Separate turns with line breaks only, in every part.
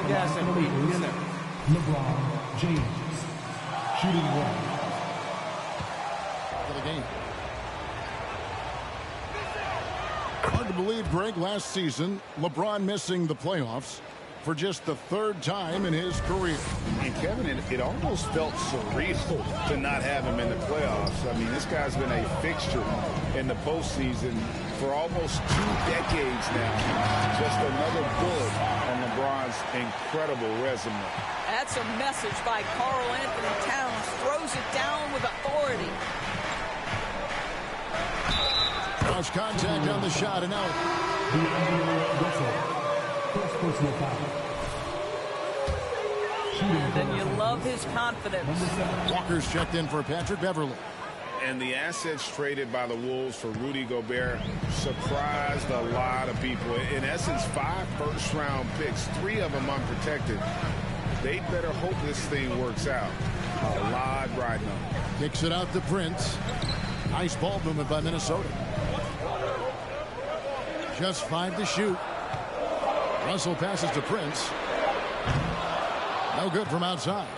Gas and
LeBron James, shooting one.
For the game. Hard to believe, Greg, last season, LeBron missing the playoffs for just the third time in his career.
And Kevin, it almost felt surreal to not have him in the playoffs. I mean, this guy's been a fixture in the postseason for almost 2 decades now. Just another bullet on LeBron's incredible resume.
That's a message by Karl Anthony Towns. Throws it down with authority.
Cross contact on the shot and out.
First personal foul.
And then you love his confidence.
Walker's checked in for Patrick Beverley.
And the assets traded by the Wolves for Rudy Gobert surprised a lot of people. In essence, 5 first-round picks, 3 of them unprotected. They better hope this thing works out. A lot riding on it.
Kicks it out to Prince. Nice ball movement by Minnesota. Just 5 to shoot. Russell passes to Prince. No good from outside.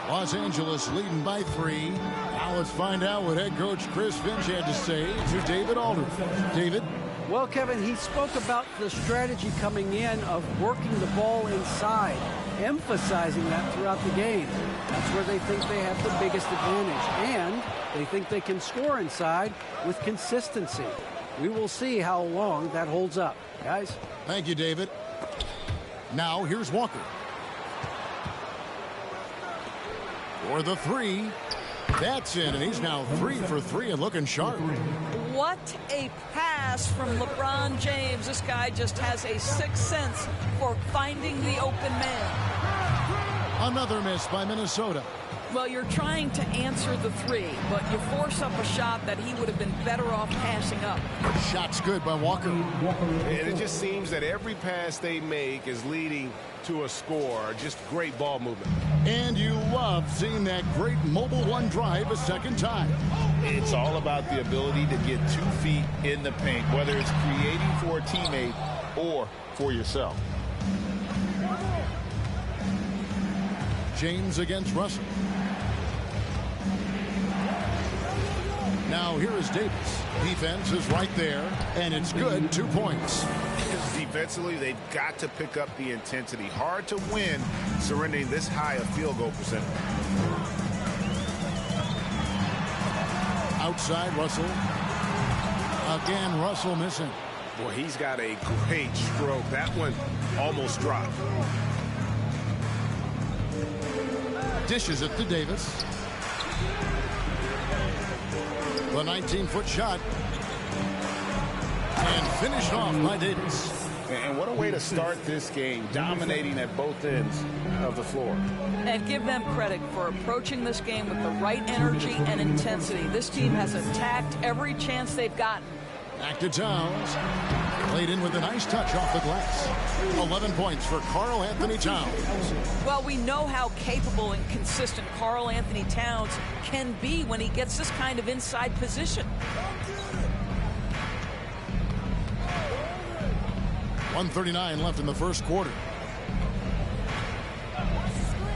Los Angeles leading by 3. Now let's find out what head coach Chris Finch had to say to David Aldridge. David?
Well, Kevin, he spoke about the strategy coming in of working the ball inside, emphasizing that throughout the game. That's where they think they have the biggest advantage, and they think they can score inside with consistency. We will see how long that holds up, guys.
Thank you, David. Now here's Walker. For the 3. That's in, and he's now 3 for 3 and looking sharp.
What a pass from LeBron James. This guy just has a sixth sense for finding the open man.
Another miss by Minnesota.
Well, you're trying to answer the 3, but you force up a shot that he would have been better off passing up.
Shot's good by Walker.
And it just seems that every pass they make is leading to a score. Just great ball movement.
And you love seeing that great mobile one drive a second time.
It's all about the ability to get 2 feet in the paint, whether it's creating for a teammate or for yourself.
James against Russell. Now here is Davis. Defense is right there, and it's good. 2 points.
Defensively, they've got to pick up the intensity. Hard to win surrendering this high a field goal percentage.
Outside, Russell. Again, Russell missing.
Boy, he's got a great stroke. That one almost dropped.
Dishes it to Davis. The 19-foot shot. And finished off by Davis.
And what a way to start this game, dominating at both ends of the floor.
And give them credit for approaching this game with the right energy and intensity. This team has attacked every chance they've gotten.
Back to Towns. Played in with a nice touch off the glass. 11 points for Karl Anthony Towns.
Well, we know how capable and consistent Karl Anthony Towns can be when he gets this kind of inside position.
1:39 left in the first quarter.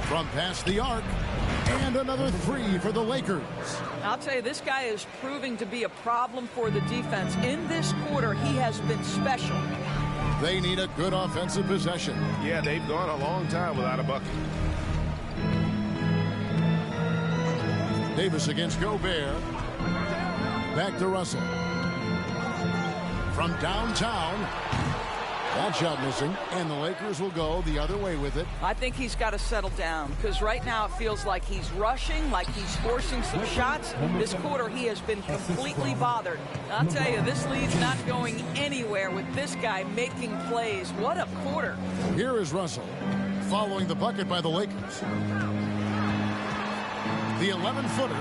From past the arc. And another 3 for the Lakers.
I'll tell you, this guy is proving to be a problem for the defense. In this quarter, he has been special.
They need a good offensive possession.
Yeah, they've gone a long time without a bucket.
Davis against Gobert. Back to Russell. From downtown. That shot missing, and the Lakers will go the other way with it.
I think he's got to settle down, because right now it feels like he's rushing, like he's forcing some shots. This quarter, he has been completely bothered. I'll tell you, this lead's not going anywhere with this guy making plays. What a quarter.
Here is Russell, following the bucket by the Lakers. The 11-footer,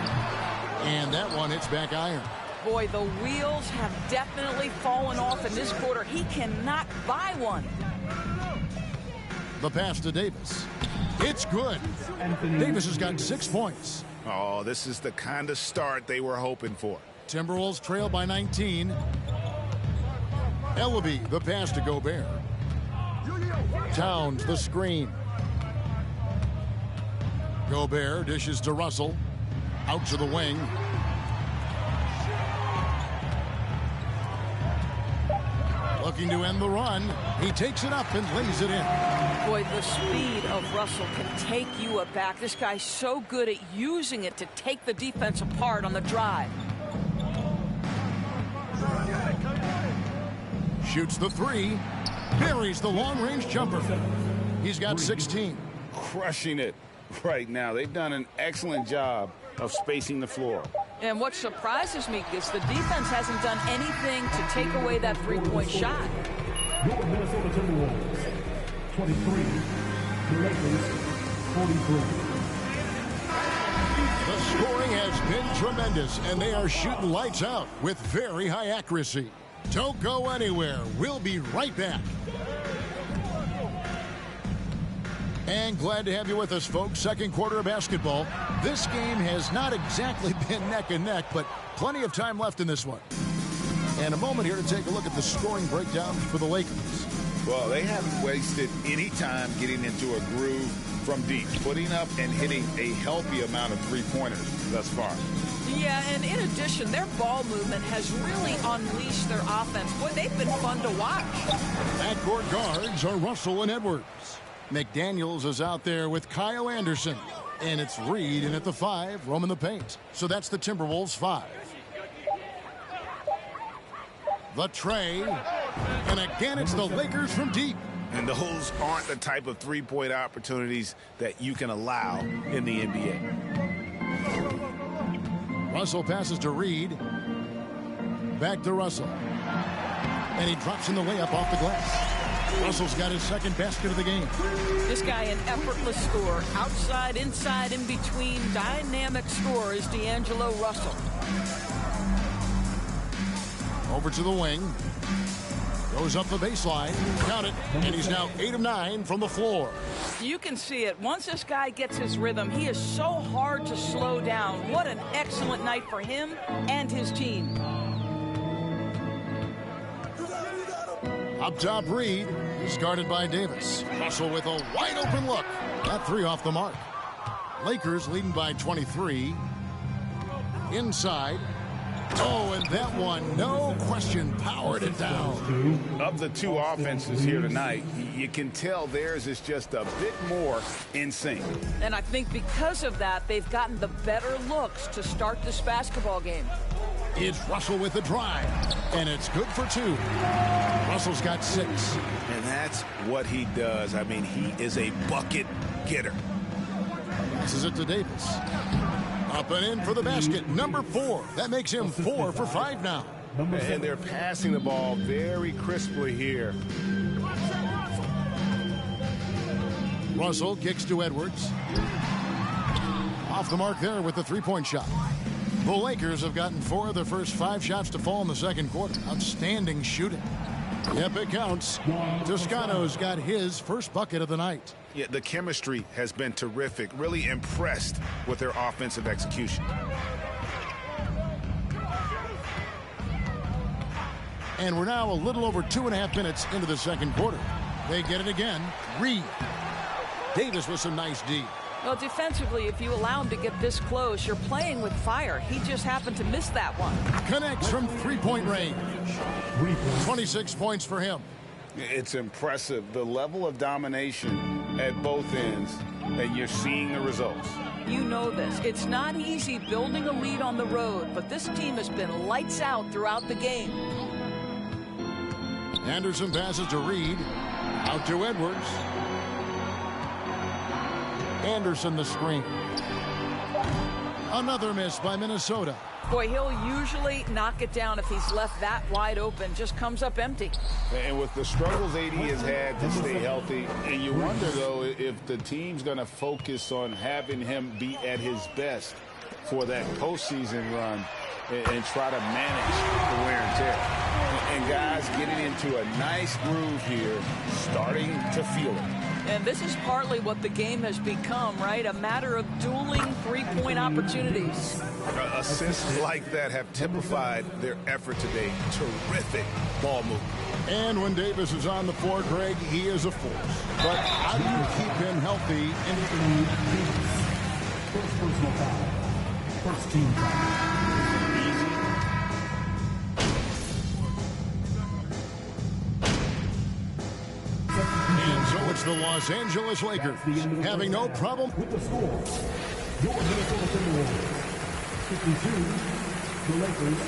and that one hits back iron.
Boy, the wheels have definitely fallen off in this quarter. He cannot buy one.
The pass to Davis. It's good. Davis has got 6 points.
Oh, this is the kind of start they were hoping for.
Timberwolves trail by 19. Ellaby, the pass to Gobert. Towns the screen. Gobert dishes to Russell. Out to the wing. Looking to end the run. He takes it up and lays it in.
Boy, the speed of Russell can take you aback. This guy's so good at using it to take the defense apart on the drive.
Shoots the three. Buries the long-range jumper. He's got 16.
Crushing it right now. They've done an excellent job of spacing the floor.
And what surprises me is the defense hasn't done anything to take away that three-point shot.
Your Minnesota Timberwolves, 23. The Lakers, 43.
The scoring has been tremendous, and they are shooting lights out with very high accuracy. Don't go anywhere. We'll be right back. And glad to have you with us, folks. Second quarter of basketball. This game has not exactly been neck and neck, but plenty of time left in this one. And a moment here to take a look at the scoring breakdown for the Lakers.
Well, they haven't wasted any time getting into a groove from deep, putting up and hitting a healthy amount of three-pointers thus far.
Yeah, and in addition, their ball movement has really unleashed their offense. Boy, they've been fun to watch.
Backcourt guards are Russell and Edwards. McDaniels is out there with Kyle Anderson. And it's Reed in at the 5, roaming the paint. So that's the Timberwolves 5. The tray. And again, it's the Lakers from deep.
And those aren't the type of three-point opportunities that you can allow in the NBA.
Russell passes to Reed. Back to Russell. And he drops in the layup off the glass. Russell's got his second basket of the game.
This guy, an effortless scorer. Outside, inside, in between. Dynamic scorer is D'Angelo Russell.
Over to the wing. Goes up the baseline. Count it. And he's now 8 of 9 from the floor.
You can see it. Once this guy gets his rhythm, he is so hard to slow down. What an excellent night for him and his team.
Up top, Reed is guarded by Davis. Russell with a wide open look. That three off the mark. Lakers leading by 23. Inside. Oh, and that one, no question, powered it down.
Of the two offenses here tonight, you can tell theirs is just a bit more in sync.
And I think because of that, they've gotten the better looks to start this basketball game.
It's Russell with the drive, and it's good for 2. Russell's got 6.
And that's what he does. I mean, he is a bucket getter.
Passes it to Davis. Up and in for the basket, number 4. That makes him 4 for 5 now.
And they're passing the ball very crisply here.
Russell kicks to Edwards. Off the mark there with the three-point shot. The Lakers have gotten 4 of their first 5 shots to fall in the second quarter. Outstanding shooting. Yep, it counts. Toscano's got his first bucket of the night.
Yeah, the chemistry has been terrific. Really impressed with their offensive execution.
And we're now a little over 2.5 minutes into the second quarter. They get it again. Reed. Davis with some nice D.
Well, defensively, if you allow him to get this close, you're playing with fire. He just happened to miss that one.
Connects from three-point range. 26 points for him.
It's impressive, the level of domination at both ends, and you're seeing the results.
You know this. It's not easy building a lead on the road, but this team has been lights out throughout the game.
Anderson passes to Reed. Out to Edwards. Anderson the screen. Another miss by Minnesota.
Boy, he'll usually knock it down if he's left that wide open. Just comes up empty.
And with the struggles AD has had to stay healthy, and you wonder, though, if the team's going to focus on having him be at his best for that postseason run and try to manage the wear and tear. And guys getting into a nice groove here, starting to feel it.
And this is partly what the game has become, right? A matter of dueling three-point opportunities.
Assists like that have typified their effort today. Terrific ball movement.
And when Davis is on the floor, Greg, he is a force. But how do you keep him healthy?
First personal foul. First team foul.
And so it's the Los Angeles Lakers having no problem
with the score. Your Minnesota Timberwolves 52, the Lakers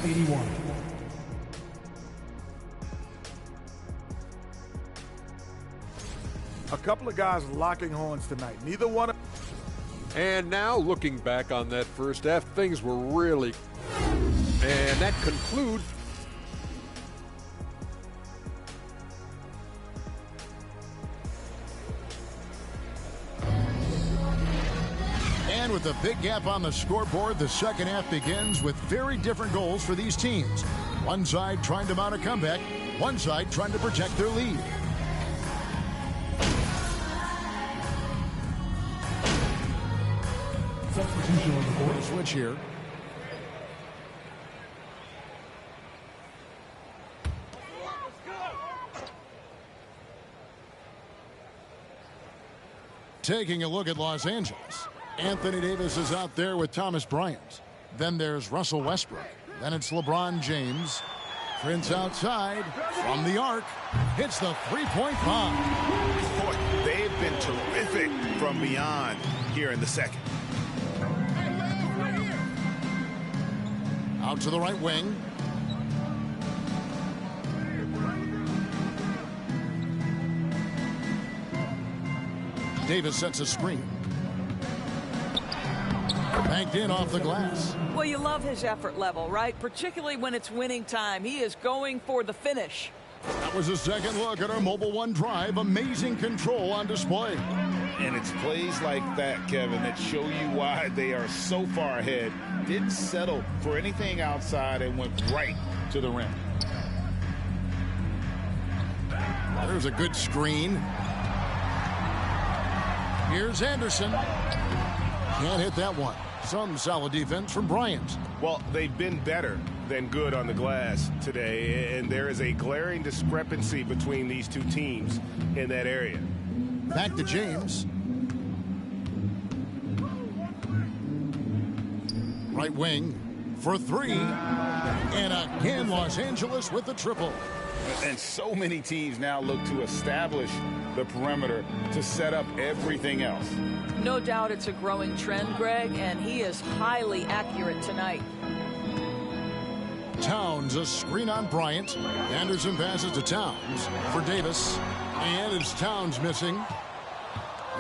81.
A couple of guys locking horns tonight. Neither one of...
And now, looking back on that first half, things were really... And that concludes...
And with a big gap on the scoreboard, the second half begins with very different goals for these teams. One side trying to mount a comeback, one side trying to protect their lead.
Substitution on the court.
Switch here. Taking a look at Los Angeles. Anthony Davis is out there with Thomas Bryant. Then there's Russell Westbrook. Then it's LeBron James. Prince outside from the arc. Hits the three-point bomb.
Boy, they've been terrific from beyond here in the second.
Out to the right wing. Davis sets a screen. Banked in off the glass.
Well, you love his effort level, right? Particularly when it's winning time. He is going for the finish.
That was a second look at our Mobile One drive. Amazing control on display.
And it's plays like that, Kevin, that show you why they are so far ahead. Didn't settle for anything outside and went right to the rim.
There's a good screen. Here's Anderson. Can't hit that one. Some solid defense from Bryant.
Well, they've been better than good on the glass today, and there is a glaring discrepancy between these two teams in that area.
Back to James. Right wing for three. And again, Los Angeles with the triple.
And so many teams now look to establish the perimeter to set up everything else.
No doubt it's a growing trend, Greg, and he is highly accurate tonight.
Towns, a screen on Bryant. Anderson passes to Towns for Davis. And it's Towns missing.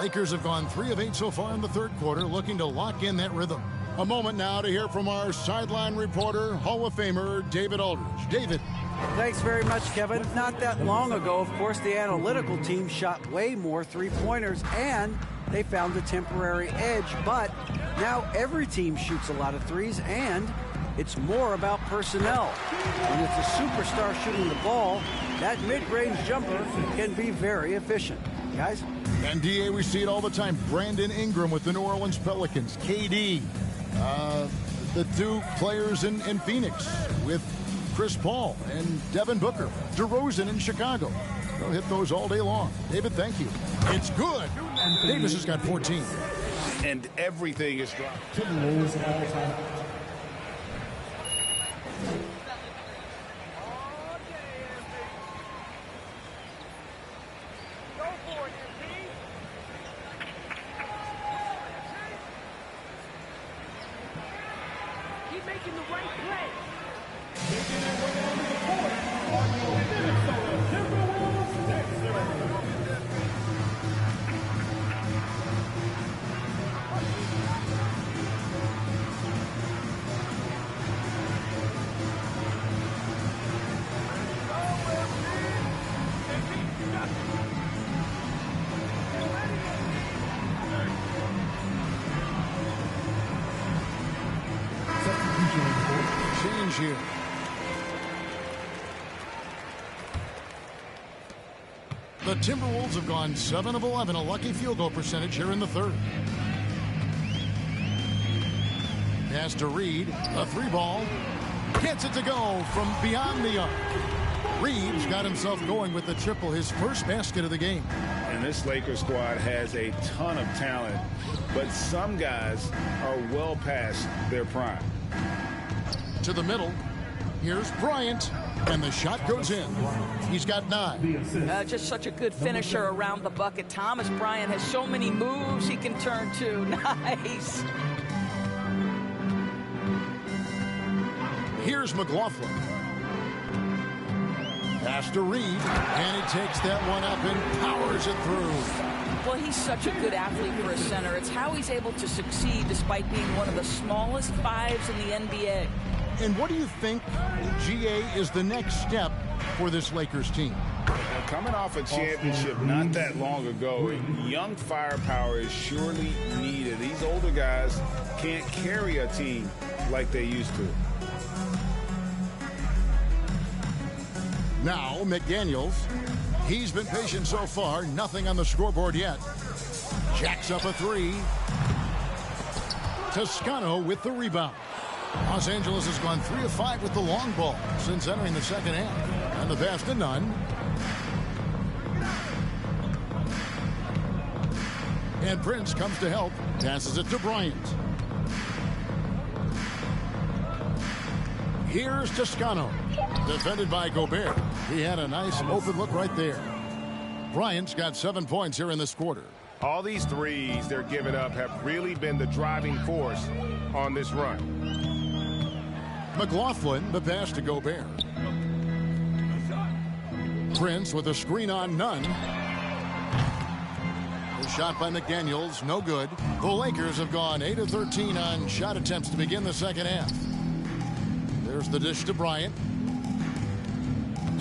Lakers have gone 3 of 8 so far in the third quarter, looking to lock in that rhythm. A moment now to hear from our sideline reporter, Hall of Famer David Aldridge. David.
Thanks very much, Kevin. Not that long ago, of course, the analytical team shot way more three-pointers, and they found a temporary edge. But now every team shoots a lot of threes, and it's more about personnel. When it's a superstar shooting the ball, that mid-range jumper can be very efficient. Guys?
And DA, we see it all the time. Brandon Ingram with the New Orleans Pelicans. KD, the two players in Phoenix with Chris Paul and Devin Booker. DeRozan in Chicago. They'll hit those all day long. David, thank you. It's good. Davis has got 14.
And everything is dropped.
Timberwolves all time.
Keep making the right play.
Making their way onto the court are your Minnesota Timberwolves Sixers.
The Timberwolves have gone 7 of 11, a lucky field goal percentage here in the third. Pass to Reed, a 3-ball. Gets it to go from beyond the arc. Reed's got himself going with the triple, his first basket of the game.
And this Lakers squad has a ton of talent, but some guys are well past their prime.
To the middle. Here's Bryant, and the shot goes in. He's got 9.
Just such a good finisher around the bucket. Thomas Bryant has so many moves he can turn to. Nice.
Here's McLaughlin. Pass to Reed, and he takes that one up and powers it through.
Well, he's such a good athlete for a center. It's how he's able to succeed despite being one of the smallest 5s in the NBA.
And what do you think, GA, is the next step for this Lakers team?
Coming off a championship not that long ago, young firepower is surely needed. These older guys can't carry a team like they used to.
Now, McDaniels. He's been patient so far. Nothing on the scoreboard yet. Jacks up a 3. Toscano with the rebound. Los Angeles has gone 3 of 5 with the long ball since entering the second half. And the pass to Nunn. And Prince comes to help. Passes it to Bryant. Here's Toscano. Defended by Gobert. He had a nice open look right there. Bryant's got 7 points here in this quarter.
All these threes they're giving up have really been the driving force on this run.
McLaughlin, the pass to Gobert. Prince with a screen on Nunn. The shot by McDaniels, no good. The Lakers have gone 8 of 13 on shot attempts to begin the second half. There's the dish to Bryant.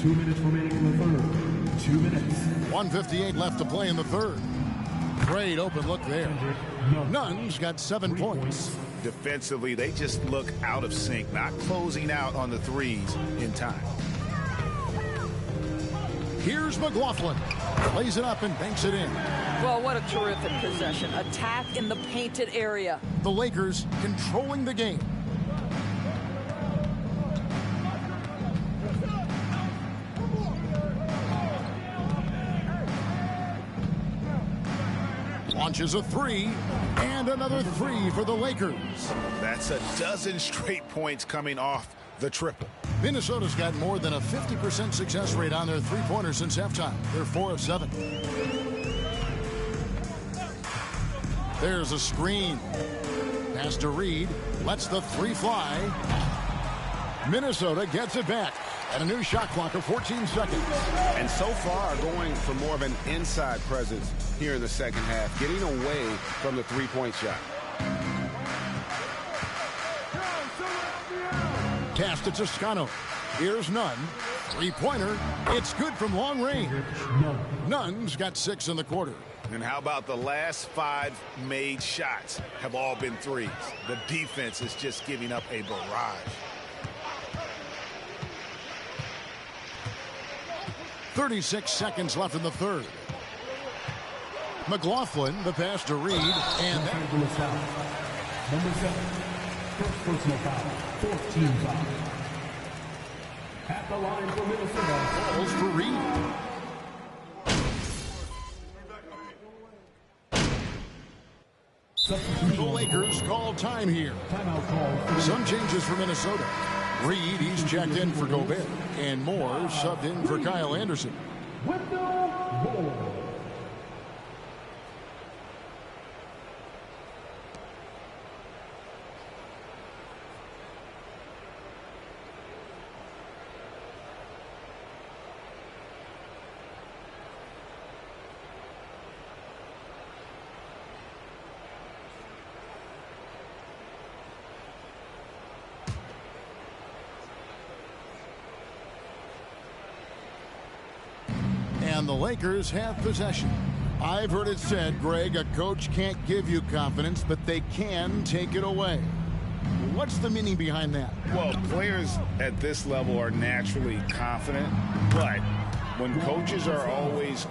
2 minutes remaining in the third. 2 minutes.
1:58 left to play in the third. Great open look there. Nunn's got 7 points.
Defensively, they just look out of sync, not closing out on the threes in time.
Here's McLaughlin. Lays it up and banks it in.
Well, what a terrific possession. Attack in the painted area.
The Lakers controlling the game. Launches a 3, and another 3 for the Lakers.
That's a dozen straight points coming off the triple.
Minnesota's got more than a 50% success rate on their three-pointers since halftime. They're 4 of 7. There's a screen. Pass to Reed. Lets the 3 fly. Minnesota gets it back. And a new shot clock of 14 seconds.
And so far, going for more of an inside presence here in the second half, getting away from the three-point shot.
Pass to Toscano. Here's Nunn. Three-pointer. It's good from long range. Nunn's got 6 in the quarter.
And how about the last 5 made shots have all been threes? The defense is just giving up a barrage.
36 seconds left in the third. McLaughlin, the pass to Reed, and that.
Number 7, first personal foul, 14 foul. At the line for Minnesota.
Falls for Reed. The Lakers call time here.
Timeout call.
Some changes for Minnesota. Reed, he's checked in for Gobert. And Moore subbed in for Kyle Anderson.
Wendell Moore.
And the Lakers have possession. I've heard it said, Greg, a coach can't give you confidence, but they can take it away. What's the meaning behind that?
Well, players at this level are naturally confident, but when coaches are always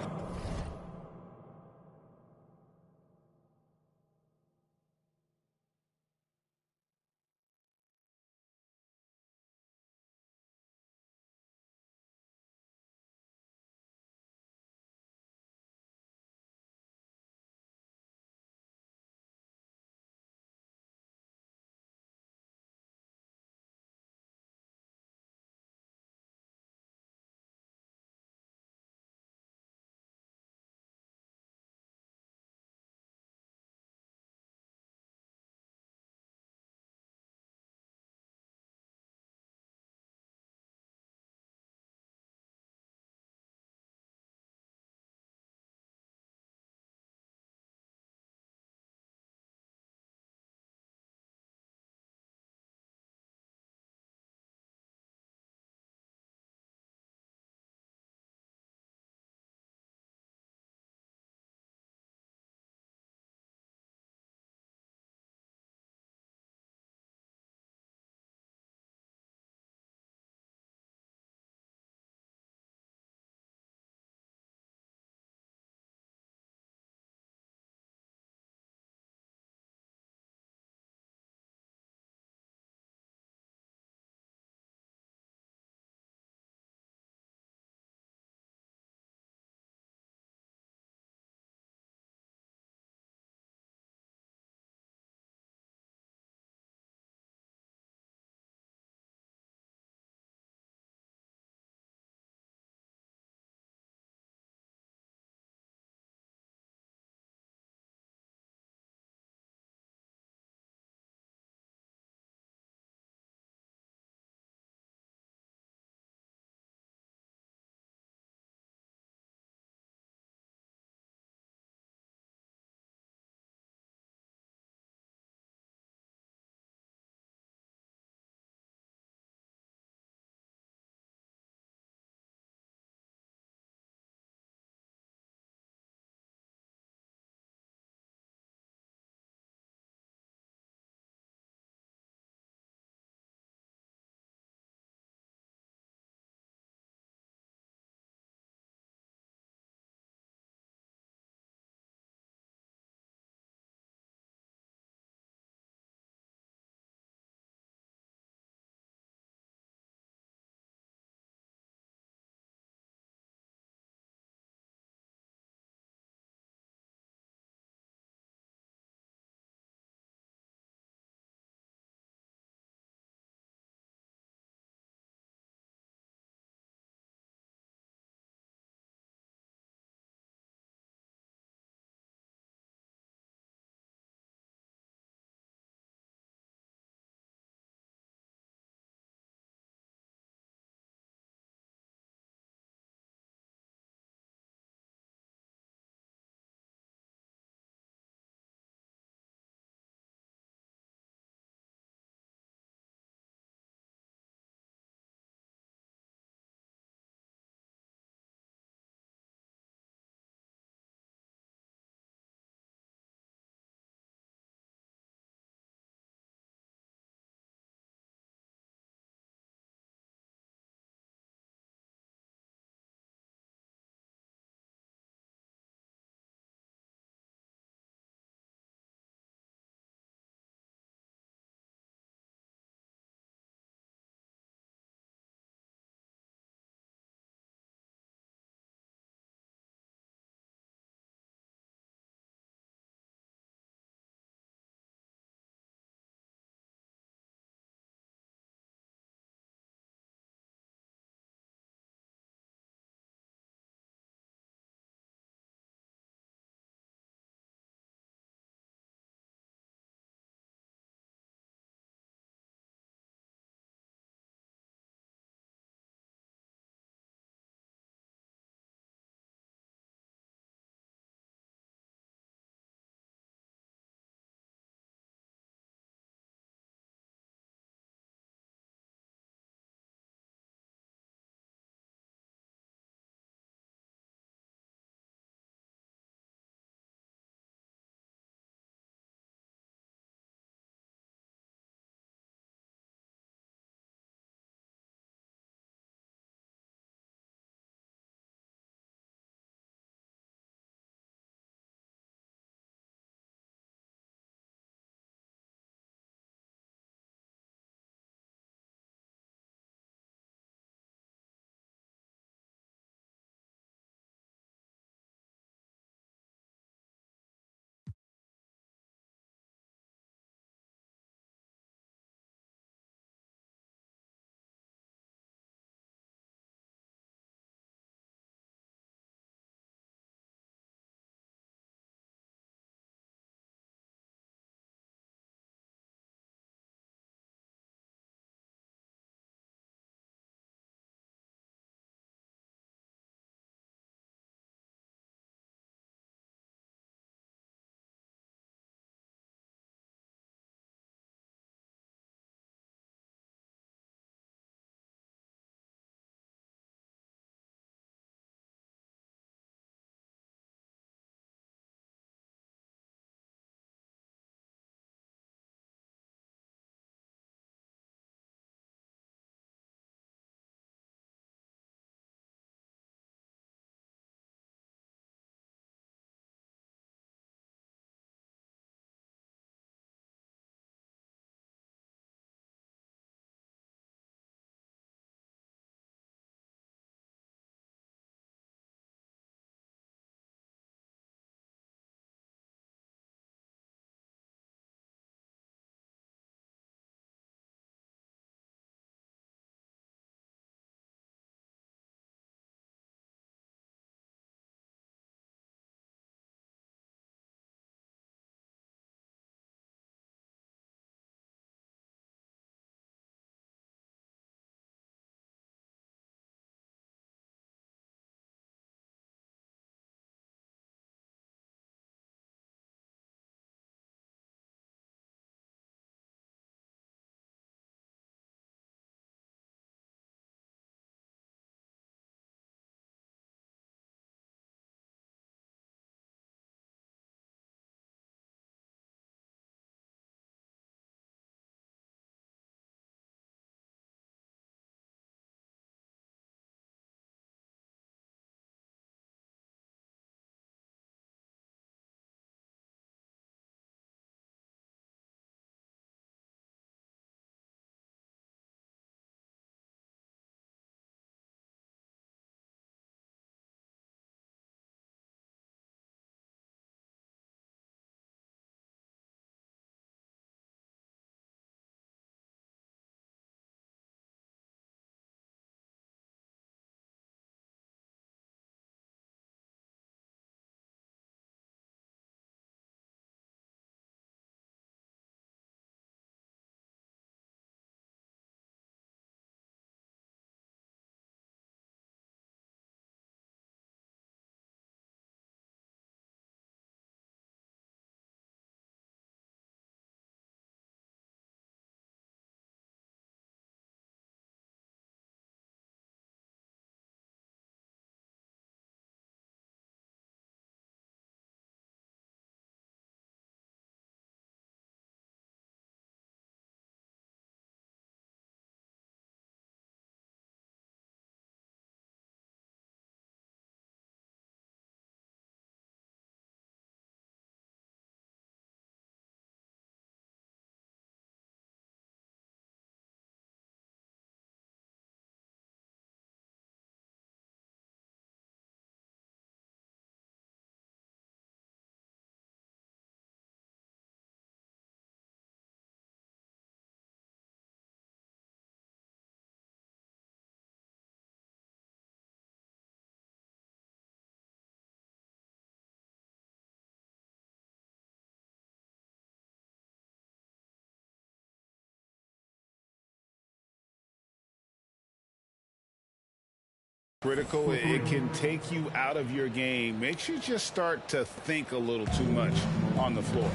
Critical, it can take you out of your game. Makes you just start to think a little too much on the floor.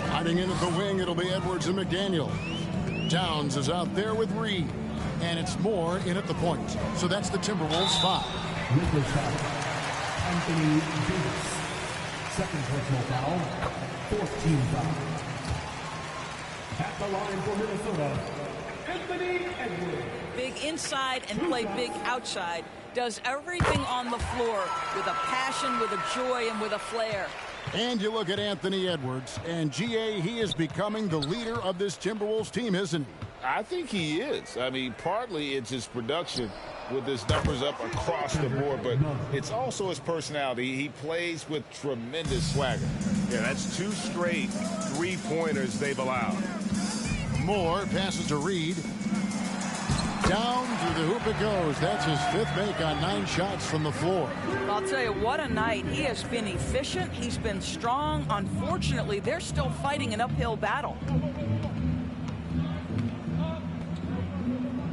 Hiding in at the wing, it'll be Edwards and McDaniel. Towns is out there with Reed. And it's Moore in at the point. So that's the Timberwolves 5.
Minnesota foul. Anthony Davis. Second personal foul. 14 foul. At the line for Minnesota, Anthony Edwards.
Big inside and play big outside. Does everything on the floor with a passion, with a joy, and with a flair.
And you look at Anthony Edwards, and GA, he is becoming the leader of this Timberwolves team, isn't he?
I think he is. I mean, partly it's his production with his numbers up across the board, but it's also his personality. He plays with tremendous swagger.
Yeah, that's 2 straight 3-pointers they've allowed.
Moore passes to Reed. Down through the hoop it goes. That's his 5th make on 9 shots from the floor.
I'll tell you, what a night. He has been efficient. He's been strong. Unfortunately, they're still fighting an uphill battle.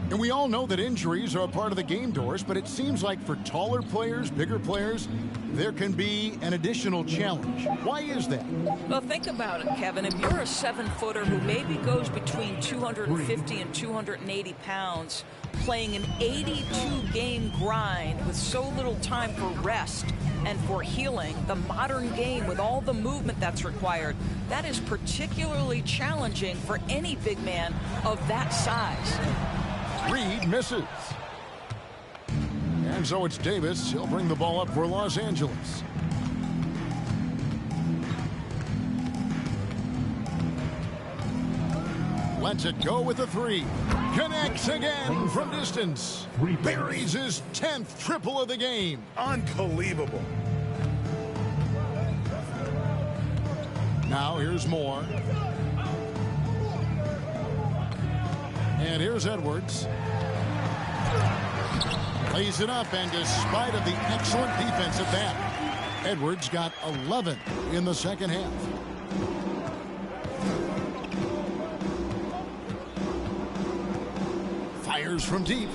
And we all know that injuries are a part of the game, Doris, but it seems like for taller players, bigger players, there can be an additional challenge. Why is that?
Well, think about it, Kevin. If you're a 7-footer who maybe goes between 250 and 280 pounds, playing an 82-game grind with so little time for rest and for healing, the modern game with all the movement that's required, that is particularly challenging for any big man of that size.
Reed misses. And so it's Davis. He'll bring the ball up for Los Angeles. Lets it go with a 3. Connects again from distance. Buries his 10th triple of the game.
Unbelievable.
Now here's Moore. And here's Edwards. Lays it up, and despite of the excellent defense at that, Edwards got 11 in the second half. Fires from deep.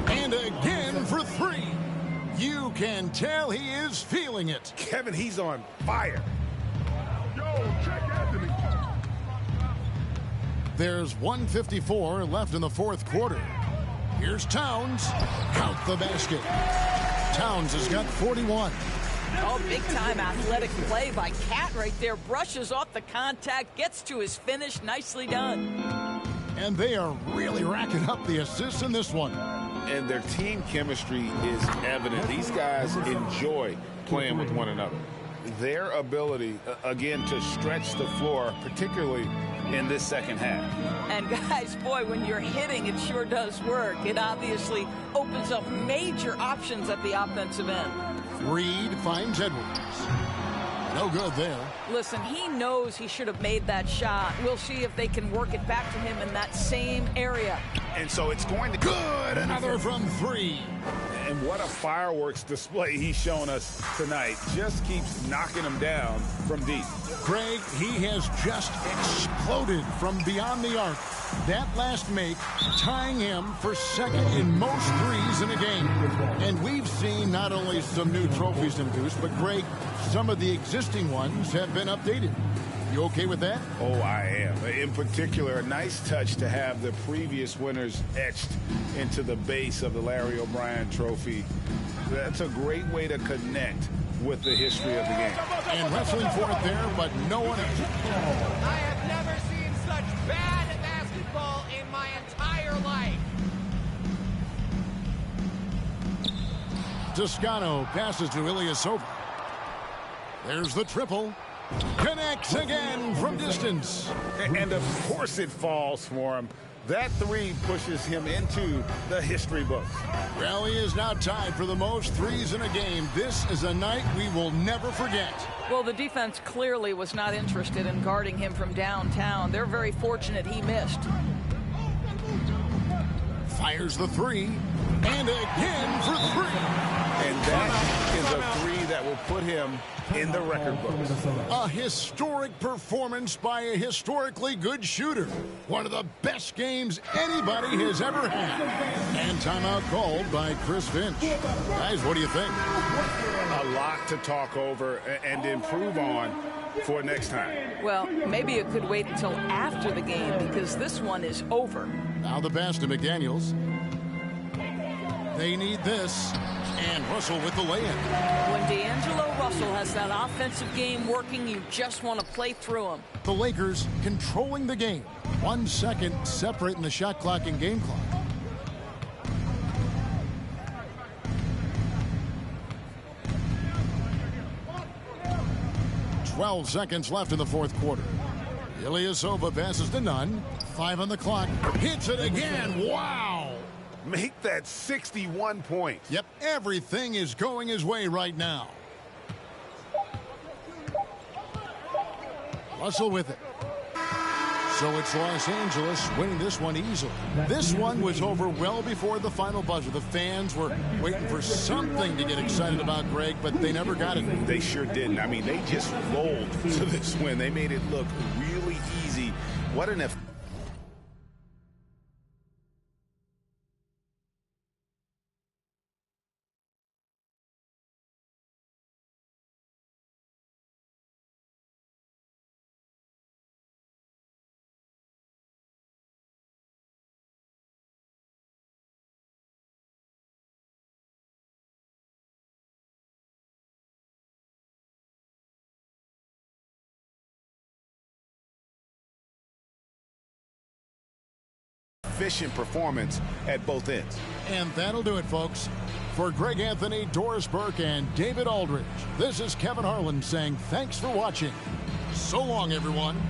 And again for 3. You can tell he is feeling it.
Kevin, he's on fire.
Yo, check Anthony.
There's 1:54 left in the 4th quarter. Here's Towns. Count the basket. Towns has got 41.
Oh, big-time athletic play by Cat right there. Brushes off the contact, gets to his finish. Nicely done.
And they are really racking up the assists in this one.
And their team chemistry is evident. These guys enjoy playing with one another. Their ability, again, to stretch the floor, particularly in this second half.
And guys, boy, when you're hitting, it sure does work. It obviously opens up major options at the offensive end.
Reed finds Edwards. No good there.
Listen, he knows he should have made that shot. We'll see if they can work it back to him in that same area.
And so it's going to...
Good! Another from 3.
And what a fireworks display he's shown us tonight. Just keeps knocking them down from deep.
Craig, he has just exploded from beyond the arc. That last make tying him for 2nd in most threes in a game. And we've seen not only some new trophies introduced, but Craig, some of the existing ones have been updated. You okay with that?
Oh, I am. In particular, a nice touch to have the previous winners etched into the base of the Larry O'Brien trophy. That's a great way to connect with the history of the game.
And wrestling for it there, but no one else.
I have never seen such bad basketball in my entire life.
Toscano passes to Ilyasova. There's the triple. Connects again from distance.
And of course it falls for him. That 3 pushes him into the history books.
Well, he is now tied for the most threes in a game. This is a night we will never forget.
Well, the defense clearly was not interested in guarding him from downtown. They're very fortunate he missed.
Fires the 3. And again for 3.
And that is a 3 that will put him in the record books.
A historic performance by a historically good shooter. One of the best games anybody has ever had. And timeout called by Chris Finch. Guys, what do you think?
A lot to talk over and improve on for next time.
Well, maybe it could wait until after the game because this one is over.
Now the pass to McDaniels. They need this. And Russell with the lay-in.
When D'Angelo Russell has that offensive game working, you just want to play through him.
The Lakers controlling the game. 1 second separating the shot clock and game clock. "12 seconds left in the fourth quarter. Ilyasova passes to Nunn. 5 on the clock. Hits it again. Wow!
Make that 61 points.
Yep, everything is going his way right now. Russell with it. So it's Los Angeles winning this one easily. This one was over well before the final buzzer. The fans were waiting for something to get excited about, Greg, but they never got it.
They sure didn't. I mean, they just rolled to this win. They made it look really easy. What an effort. Efficient performance at both ends.
And that'll do it, folks. For Greg Anthony, Doris Burke, and David Aldridge, this is Kevin Harlan saying thanks for watching. So long, everyone.